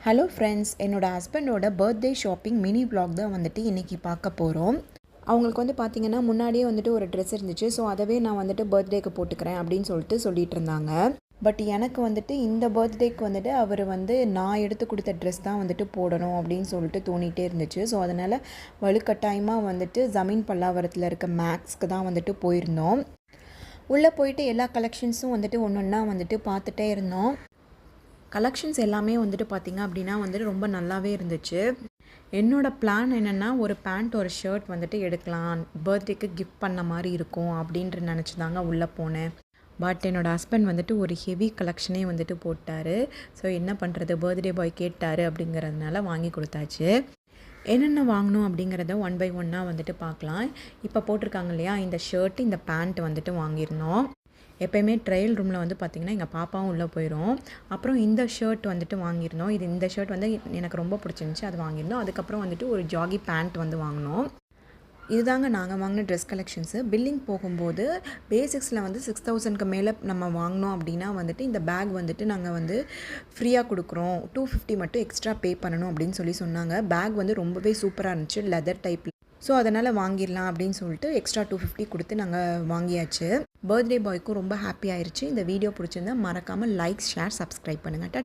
Hello friends, என்னோடய ஹஸ்பண்டோட birthday shopping mini vlog தான் வந்துட்டு இன்றைக்கி பார்க்க போகிறோம். அவங்களுக்கு வந்து பார்த்திங்கன்னா முன்னாடியே வந்துட்டு ஒரு ட்ரெஸ் இருந்துச்சு. ஸோ அதவே நான் வந்துட்டு பர்த்டேக்கு போட்டுக்கிறேன் அப்படின்னு சொல்லிட்டு இருந்தாங்க. பட் எனக்கு வந்துட்டு இந்த பர்த்டேக்கு வந்துட்டு அவர் வந்து நான் எடுத்து கொடுத்த ட்ரெஸ் தான் வந்துட்டு போடணும் அப்படின்னு சொல்லிட்டு தோணிகிட்டே இருந்துச்சு. ஸோ அதனால் வலுக்கட்டாயமாக வந்துட்டு ஜமீன் பல்லாவரத்தில் இருக்க மேக்ஸ்க்கு தான் வந்துட்டு போயிருந்தோம். உள்ளே போயிட்டு எல்லா கலெக்ஷன்ஸும் வந்துட்டு ஒன்று ஒன்றா வந்துட்டு பார்த்துட்டே இருந்தோம். கலெக்ஷன்ஸ் எல்லாமே வந்துட்டு பார்த்திங்க அப்படின்னா வந்துட்டு ரொம்ப நல்லாவே இருந்துச்சு. என்னோடய பிளான் என்னென்னா, ஒரு பேண்ட் ஒரு ஷர்ட் வந்துட்டு எடுக்கலாம், பர்த்டேக்கு கிஃப்ட் பண்ண மாதிரி இருக்கும் அப்படின்ட்டு நினச்சி தாங்க உள்ளே போனேன். பட் என்னோடய ஹஸ்பண்ட் வந்துட்டு ஒரு ஹெவி கலெக்ஷனே வந்துட்டு போட்டார். ஸோ என்ன பண்ணுறது, பர்த்டே பாய் கேட்டார் அப்படிங்கிறதுனால வாங்கி கொடுத்தாச்சு. என்னென்ன வாங்கணும் அப்படிங்கிறத ஒன் பை ஒன்னாக வந்துட்டு பார்க்கலாம். இப்போ போட்டிருக்காங்க இல்லையா, இந்த ஷர்ட்டு இந்த பேண்ட் வந்துட்டு வாங்கியிருந்தோம். எப்போயுமே ட்ரையல் ரூமில் வந்து பார்த்திங்கன்னா எங்கள் பாப்பாவும் உள்ளே போயிடும். அப்புறம் இந்த ஷர்ட் வந்துட்டு வாங்கியிருந்தோம். இந்த ஷர்ட் வந்து எனக்கு ரொம்ப பிடிச்சிருந்துச்சி, அது வாங்கியிருந்தோம். அதுக்கப்புறம் வந்துட்டு ஒரு ஜாகி பேண்ட் வந்து வாங்கினோம். இதுதாங்க நாங்கள் வாங்கின ட்ரெஸ் கலெக்ஷன்ஸு. பில்லிங் போகும்போது பேசிக்ஸில் வந்து 6000க்கு மேலே நம்ம வாங்கினோம் அப்படின்னா வந்துட்டு இந்த பேக் வந்துட்டு நாங்கள் வந்து ஃப்ரீயாக கொடுக்குறோம், 250 மட்டும் எக்ஸ்ட்ரா பே பண்ணணும் அப்படின்னு சொன்னாங்க. பேக் வந்து ரொம்பவே சூப்பராக இருந்துச்சு, லெதர் டைப்பில். ஸோ அதனால் வாங்கிடலாம் அப்படின்னு சொல்லிட்டு எக்ஸ்ட்ரா 250 கொடுத்து நாங்கள் வாங்கியாச்சு. பர்த்டே பாய்க்கும் ரொம்ப ஹாப்பி ஆயிடுச்சு. இந்த வீடியோ பிடிச்சிருந்தா மறக்காமல் லைக், ஷேர், சப்ஸ்கிரைப் பண்ணுங்கள்.